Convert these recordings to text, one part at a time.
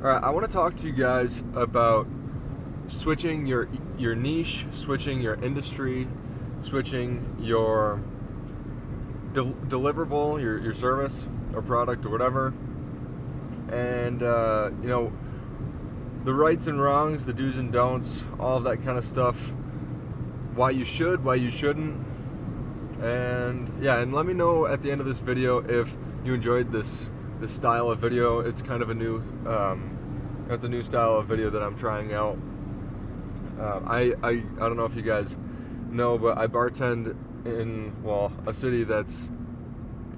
Alright, I want to talk to you guys about switching your niche, switching your industry, switching your deliverable, your service or product or whatever, and the rights and wrongs, the do's and don'ts, all of that kind of stuff, why you should, why you shouldn't, and let me know at the end of this video if you enjoyed this style of video. It's kind of a new it's a new style of video that I'm trying out. I don't know if you guys know, but I bartend in a city that's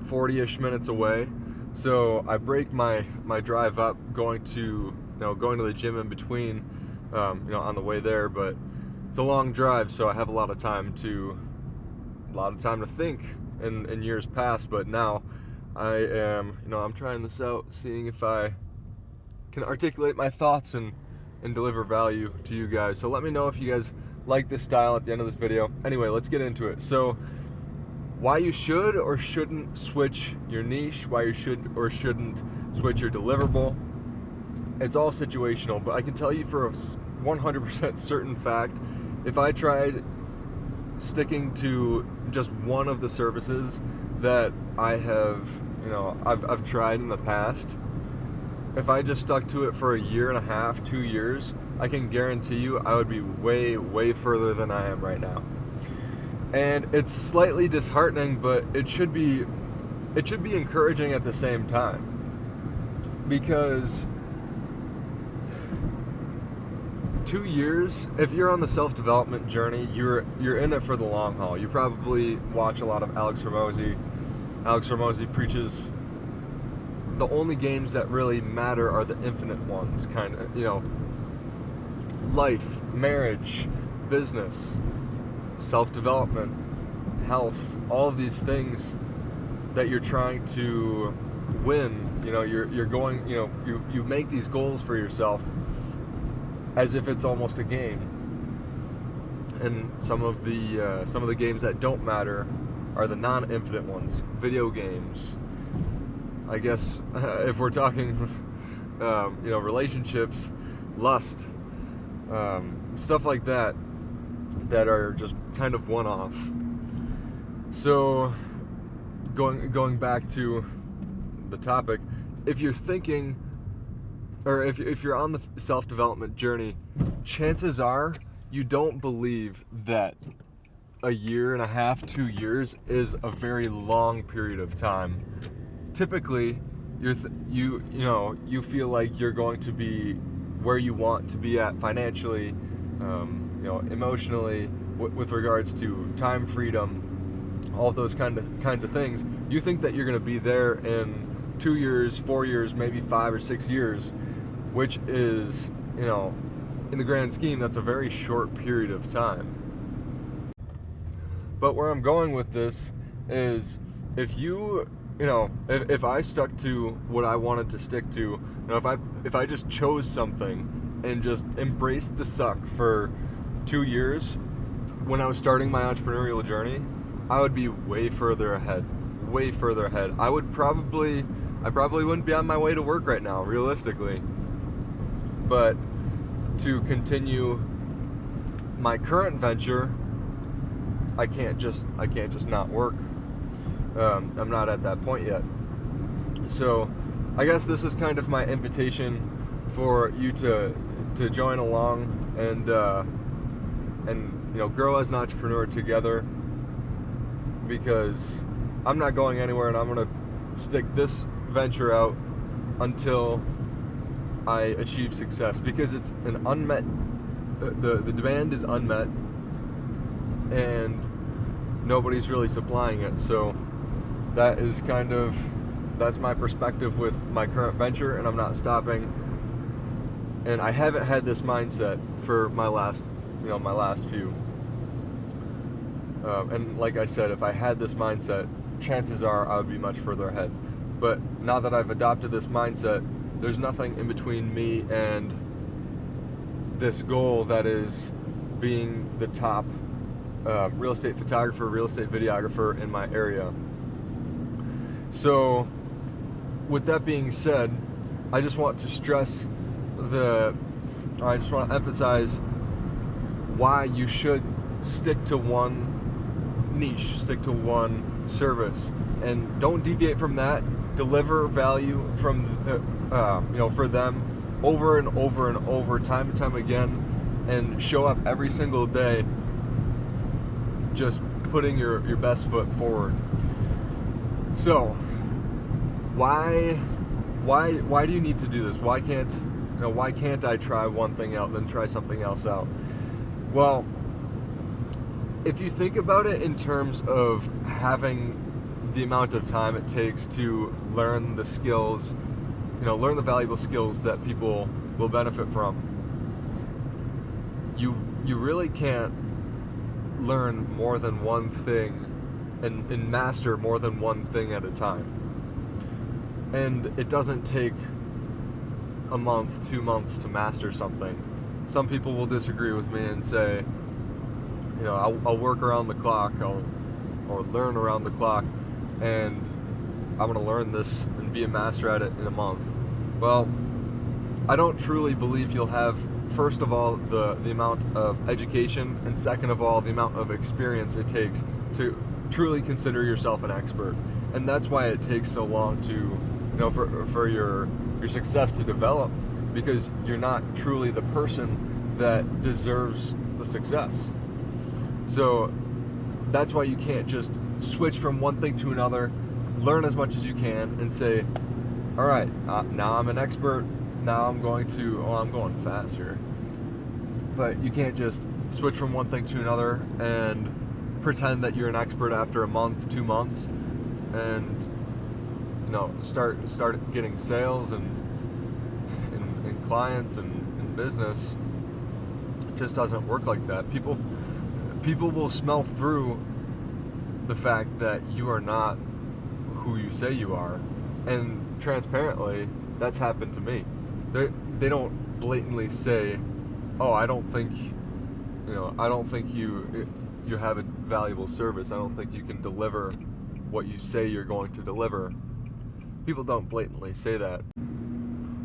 40-ish minutes away. So I break my drive up going to the gym in between, on the way there. But it's a long drive, so I have a lot of time to think in years past. But now I'm trying this out, seeing if I can articulate my thoughts and deliver value to you guys. So let me know if you guys like this style at the end of this video. Anyway, let's get into it. So why you should or shouldn't switch your niche, why you should or shouldn't switch your deliverable. It's all situational, but I can tell you for a 100% certain fact, if I tried sticking to just one of the services that I have, I've tried in the past, if I just stuck to it for a year and a half, 2 years, I can guarantee you I would be way, way further than I am right now. And it's slightly disheartening, but it should be encouraging at the same time. Because 2 years, if you're on the self-development journey, you're in it for the long haul. You probably watch a lot of Alex Hormozi. Alex Hormozi preaches the only games that really matter are the infinite ones, kind of, life, marriage, business, self-development, health, all of these things that you're trying to win. You're going, you make these goals for yourself as if it's almost a game. And some of the games that don't matter are the non-infinite ones, video games. I guess if we're talking, relationships, lust, stuff like that are just kind of one-off. So, going back to the topic, if you're thinking, or if you're on the self-development journey, chances are you don't believe that a year and a half, 2 years is a very long period of time. Typically, you feel like you're going to be where you want to be at financially, emotionally, with regards to time freedom, all those kinds of things. You think that you're going to be there in 2 years, 4 years, maybe 5 or 6 years, which is, in the grand scheme, that's a very short period of time. But where I'm going with this is, if I stuck to what I wanted to stick to, if I just chose something and just embraced the suck for 2 years, when I was starting my entrepreneurial journey, I would be way further ahead. I probably wouldn't be on my way to work right now, realistically. But to continue my current venture, I can't just not work. I'm not at that point yet. So I guess this is kind of my invitation for you to join along and grow as an entrepreneur together, because I'm not going anywhere, and I'm going to stick this venture out until I achieve success, because it's an unmet, the demand is unmet, and nobody's really supplying it. So that's my perspective with my current venture, and I'm not stopping. And I haven't had this mindset for my last few. And like I said, if I had this mindset, chances are I would be much further ahead. But now that I've adopted this mindset, there's nothing in between me and this goal that is being the top real estate photographer, real estate videographer in my area. So with that being said, I just want to stress I just want to emphasize why you should stick to one niche, stick to one service, and don't deviate from that. Deliver value from for them over and over and over, time and time again, and show up every single day just putting your best foot forward. So why do you need to do this? Why can't I try one thing out, then try something else out? Well, if you think about it in terms of having the amount of time it takes to learn the skills, learn the valuable skills that people will benefit from, you really can't learn more than one thing and master more than one thing at a time. And it doesn't take a month, 2 months to master something. Some people will disagree with me and say, I'll work around the clock, or learn around the clock, and I'm going to learn this and be a master at it in a month. Well, I don't truly believe you'll have, first of all, the amount of education, and second of all, the amount of experience it takes to truly consider yourself an expert. And that's why it takes so long to, for your success to develop, because you're not truly the person that deserves the success. So that's why you can't just switch from one thing to another, learn as much as you can, and say, all right, now I'm an expert, now I'm going faster. But you can't just switch from one thing to another and pretend that you're an expert after a month, 2 months, and start getting sales and clients and business. It just doesn't work like that. People will smell through the fact that you are not who you say you are, and transparently, that's happened to me. They don't blatantly say, "Oh, I don't think you have a valuable service. I don't think you can deliver what you say you're going to deliver." People don't blatantly say that.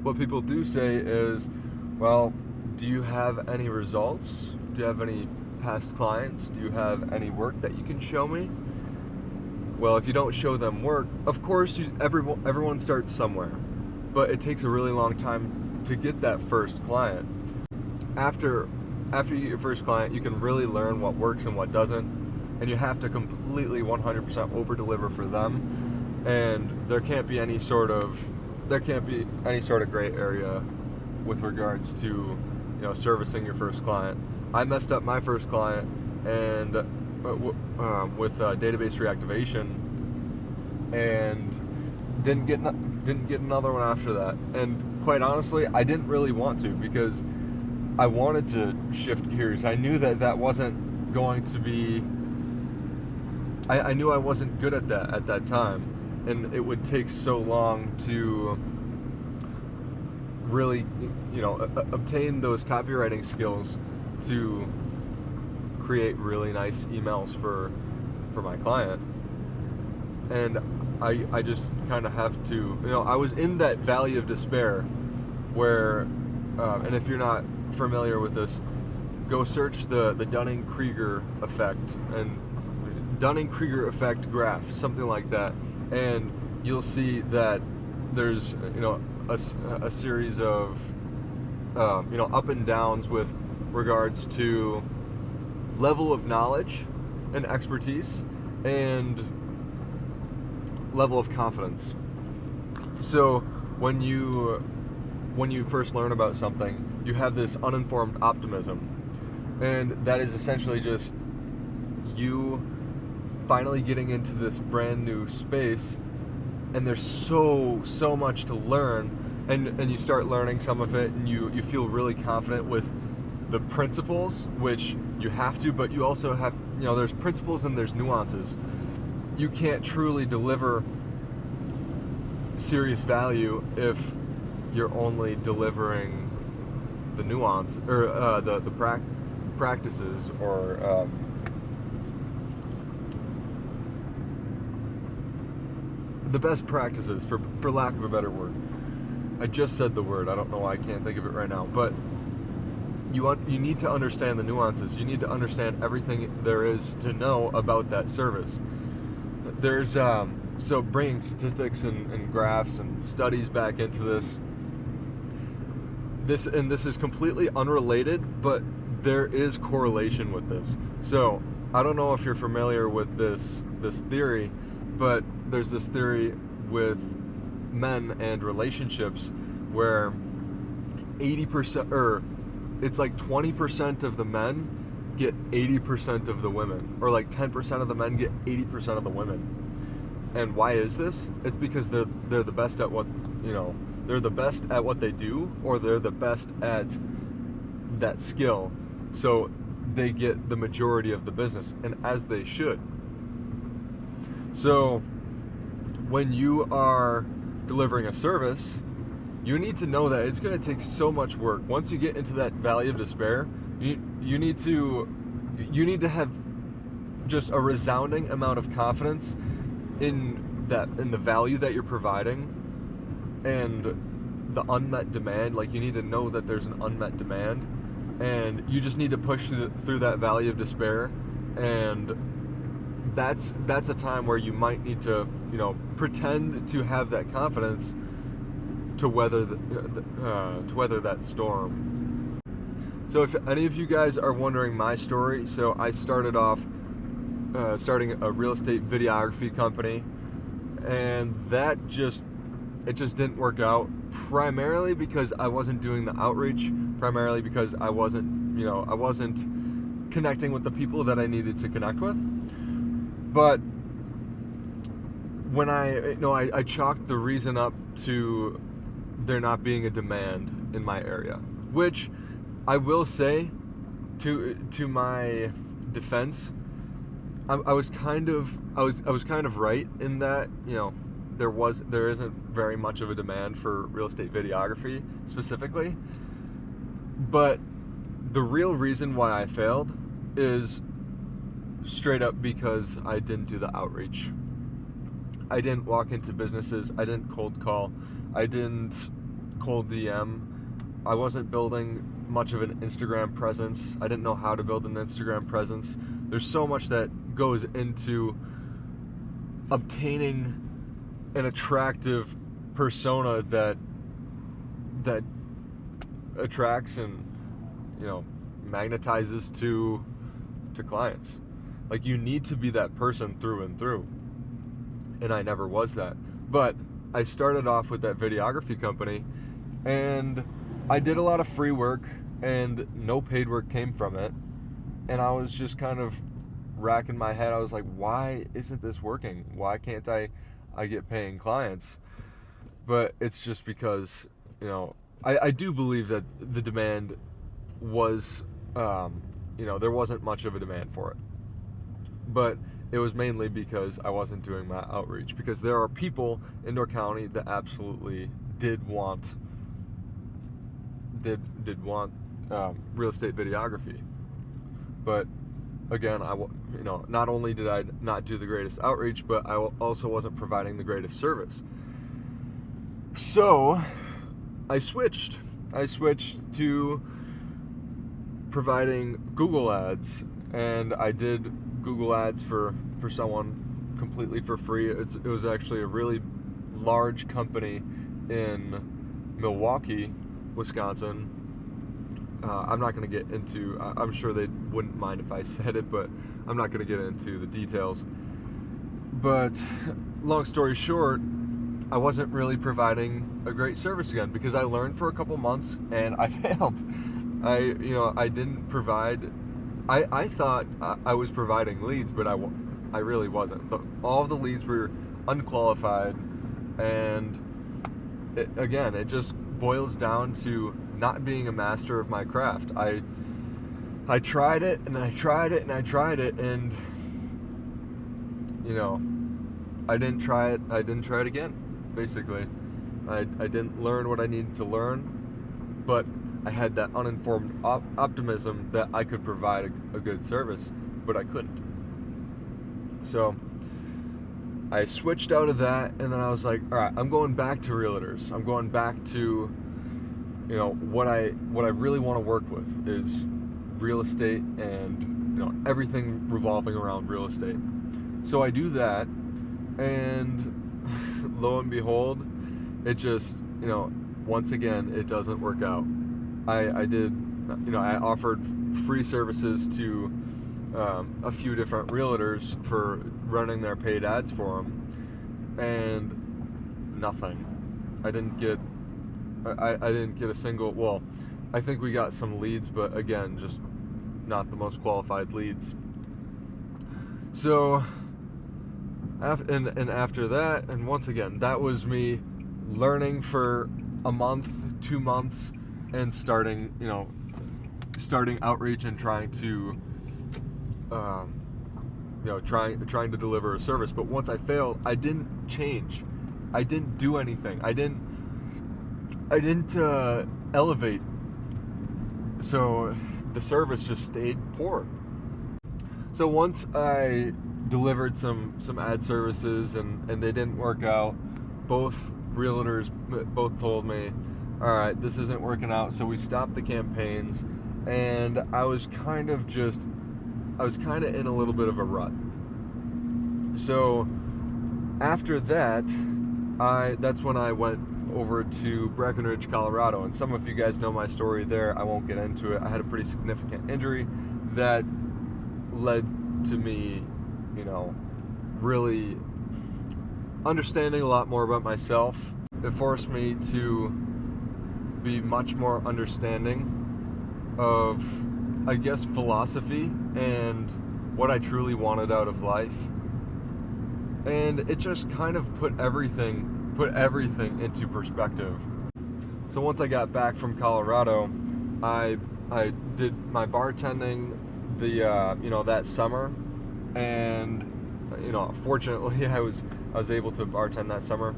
What people do say is, well, do you have any results? Do you have any past clients? Do you have any work that you can show me? Well, if you don't show them work, of course, everyone starts somewhere, but it takes a really long time to get that first client. After you get your first client, you can really learn what works and what doesn't, and you have to completely 100% over-deliver for them. And there can't be any sort of gray area with regards to servicing your first client. I messed up my first client and with database reactivation, and didn't get another one after that. And quite honestly, I didn't really want to, because I wanted to shift gears. I knew that wasn't going to be. I knew I wasn't good at that time. And it would take so long to really, obtain those copywriting skills to create really nice emails for my client. And I just kind of have to, I was in that valley of despair where, and if you're not familiar with this, go search the Dunning-Kruger effect, and Dunning-Kruger effect graph, something like that. And you'll see that there's a series of up and downs with regards to level of knowledge and expertise and level of confidence. So when you first learn about something, you have this uninformed optimism, and that is essentially just you finally getting into this brand new space, and there's so much to learn, and you start learning some of it, and you feel really confident with the principles, which you have to, but you also have, there's principles and there's nuances. You can't truly deliver serious value if you're only delivering the nuance, or the practices, or the best practices, for lack of a better word. I just said the word. I don't know why I can't think of it right now. But you need to understand the nuances. You need to understand everything there is to know about that service. There's so bringing statistics and graphs and studies back into this. This is completely unrelated, but there is correlation with this. So I don't know if you're familiar with this theory, but there's this theory with men and relationships where 80%, or it's like 20% of the men get 80% of the women, or like 10% of the men get 80% of the women. And why is this? It's because they're the best at what, they're the best at what they do, or they're the best at that skill. So they get the majority of the business, and as they should. So when you are delivering a service, you need to know that it's going to take so much work. Once you get into that valley of despair, you need to have just a resounding amount of confidence in the value that you're providing and the unmet demand. Like, you need to know that there's an unmet demand, and you just need to push through that valley of despair. And that's a time where you might need to pretend to have that confidence to weather that storm. So if any of you guys are wondering my story, so I started off starting a real estate videography company, and it just didn't work out, primarily because I wasn't doing the outreach, primarily because I wasn't connecting with the people that I needed to connect with. But when I chalked the reason up to there not being a demand in my area, which I will say, to my defense, I was kind of right in that there isn't very much of a demand for real estate videography specifically. But the real reason why I failed is straight up because I didn't do the outreach. I didn't walk into businesses. I didn't cold call. I didn't cold DM. I wasn't building much of an Instagram presence. I didn't know how to build an Instagram presence. There's so much that goes into obtaining an attractive persona that attracts and magnetizes to clients. Like, you need to be that person through and through, and I never was that. But I started off with that videography company, and I did a lot of free work, and no paid work came from it. And I was just kind of racking my head. I was like, why isn't this working? Why can't I get paying clients? But it's just because, I do believe that the demand was, there wasn't much of a demand for it. But it was mainly because I wasn't doing my outreach, because there are people in Door County that absolutely did want real estate videography. But again, not only did I not do the greatest outreach, but I also wasn't providing the greatest service. So I switched to providing Google ads, and I did Google ads for someone completely for free. It was actually a really large company in Milwaukee, Wisconsin. I'm not going to get into, I'm sure they wouldn't mind if I said it, but I'm not going to get into the details. But long story short, I wasn't really providing a great service again, because I learned for a couple months and I failed. I didn't provide, I thought I was providing leads, but I really wasn't. But all of the leads were unqualified, and it just boils down to not being a master of my craft. I tried it and I tried it and I tried it, and I didn't try it again. Basically, I didn't learn what I needed to learn, but I had that uninformed optimism that I could provide a good service, but I couldn't. So I switched out of that, and then I was like, all right, I'm going back to realtors. I'm going back to, what I really want to work with is real estate, and everything revolving around real estate. So I do that, and lo and behold, it just, once again, it doesn't work out. I offered free services to a few different realtors for running their paid ads for them, and nothing. I didn't get a single. Well, I think we got some leads, but again, just not the most qualified leads. So, after that, and once again, that was me learning for a month, 2 months, and starting outreach and trying to, trying to deliver a service. But once I failed, I didn't change. I didn't do anything. I didn't elevate. So the service just stayed poor. So once I delivered some ad services and they didn't work out, both realtors both told me, all right, this isn't working out. So we stopped the campaigns, and I was kind of in a little bit of a rut. So after that, that's when I went over to Breckenridge, Colorado, and some of you guys know my story there. I won't get into it. I had a pretty significant injury that led to me, really understanding a lot more about myself. It forced me to be much more understanding of, I guess, philosophy and what I truly wanted out of life. And it just kind of put everything into perspective. So once I got back from Colorado, I did my bartending that summer, and fortunately I was able to bartend that summer.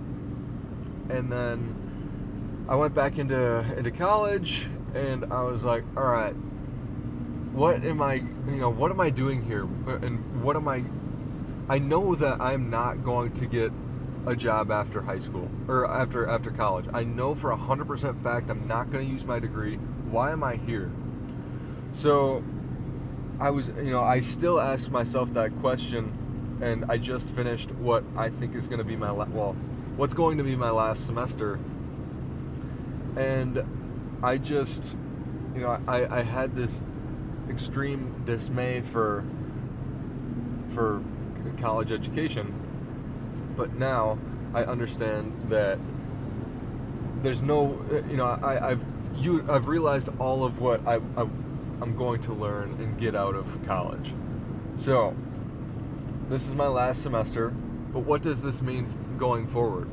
And then I went back into college, and I was like, all right, what am I doing here, and I know that I'm not going to get a job after high school or after college. I know for 100% fact I'm not going to use my degree. Why am I here? So I still ask myself that question, and I just finished what I think is going to be what's going to be my last semester. And I just, I had this extreme dismay for college education. But now I understand that there's no, I've realized all of what I'm going to learn and get out of college. So this is my last semester, but what does this mean going forward?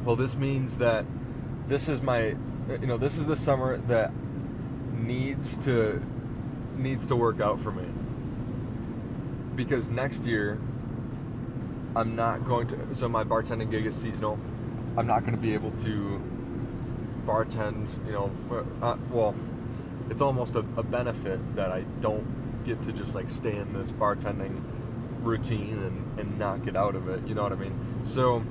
Well, this means that this is the summer that needs to work out for me, because next year I'm not going to, so my bartending gig is seasonal. I'm not going to be able to bartend, it's almost a benefit that I don't get to just stay in this bartending routine and not get out of it, you know what I mean? So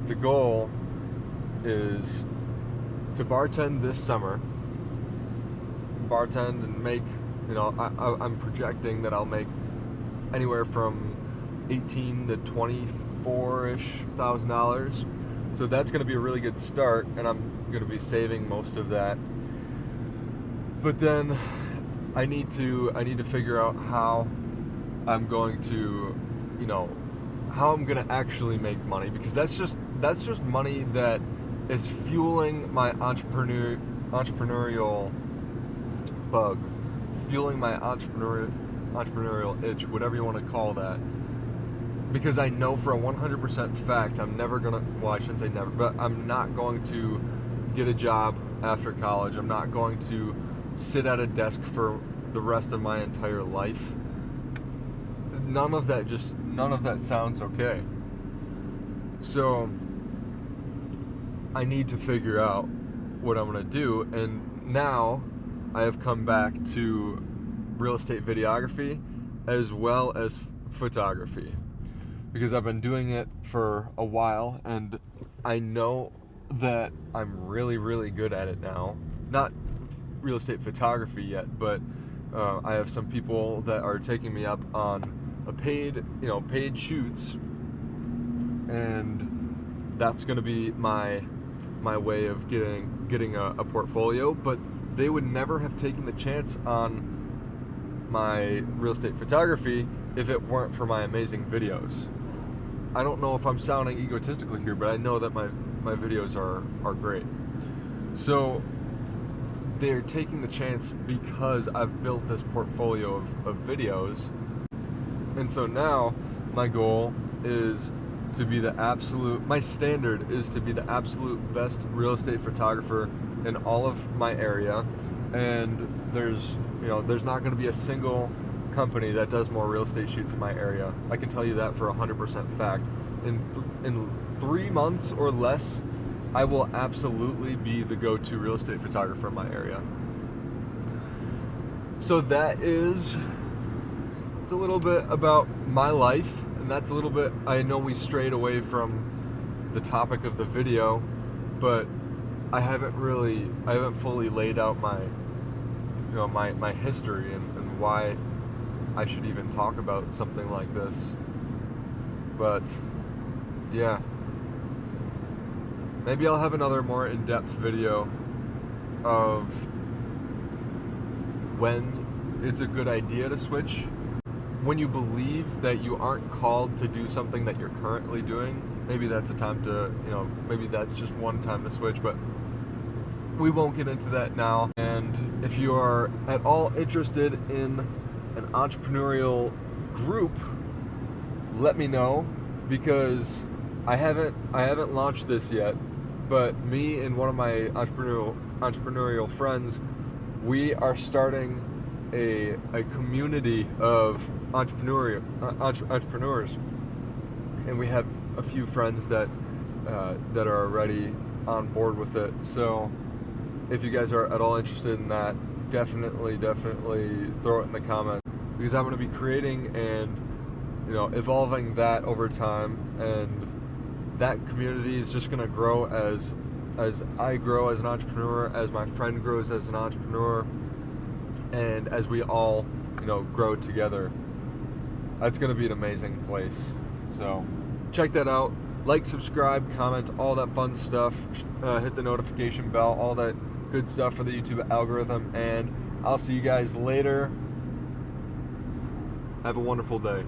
the goal is to bartend this summer, bartend and make, I'm projecting that I'll make anywhere from $18,000 to $24,000. So that's going to be a really good start, and I'm going to be saving most of that. But then I need to figure out how I'm going to, how I'm going to actually make money, because that's just money that is fueling my entrepreneurial bug, fueling my entrepreneurial itch, whatever you want to call that. Because I know for a 100% fact I'm never gonna, well, I shouldn't say never, but I'm not going to get a job after college. I'm not going to sit at a desk for the rest of my entire life. None of that sounds okay. So I need to figure out what I'm gonna do, and now I have come back to real estate videography, as well as photography, because I've been doing it for a while and I know that I'm really, really good at it now. Not real estate photography yet, but I have some people that are taking me up on a paid shoots, and that's going to be my way of getting a portfolio. But they would never have taken the chance on my real estate photography if it weren't for my amazing videos. I don't know if I'm sounding egotistical here, but I know that my videos are great. So they're taking the chance because I've built this portfolio of videos. And so now my goal is to be my standard is to be the absolute best real estate photographer in all of my area. And there's not going to be a single company that does more real estate shoots in my area. I can tell you that for 100% fact. In 3 months or less, I will absolutely be the go-to real estate photographer in my area. So it's a little bit about my life, and that's a little bit, I know we strayed away from the topic of the video, but I haven't fully laid out my history and why I should even talk about something like this. But yeah, maybe I'll have another more in-depth video of when it's a good idea to switch, when you believe that you aren't called to do something that you're currently doing. Maybe that's a time to, maybe that's just one time to switch, but we won't get into that now. And if you are at all interested in an entrepreneurial group, let me know, because I haven't launched this yet, but me and one of my entrepreneurial friends, we are starting a community of entrepreneurs, and we have a few friends that are already on board with it. So if you guys are at all interested in that, definitely throw it in the comments, because I'm going to be creating and evolving that over time, and that community is just going to grow as I grow as an entrepreneur, as my friend grows as an entrepreneur, and as we all grow together. That's going to be an amazing place. So check that out. Like, subscribe, comment, all that fun stuff. Hit the notification bell, all that good stuff for the YouTube algorithm, and I'll see you guys later. Have a wonderful day.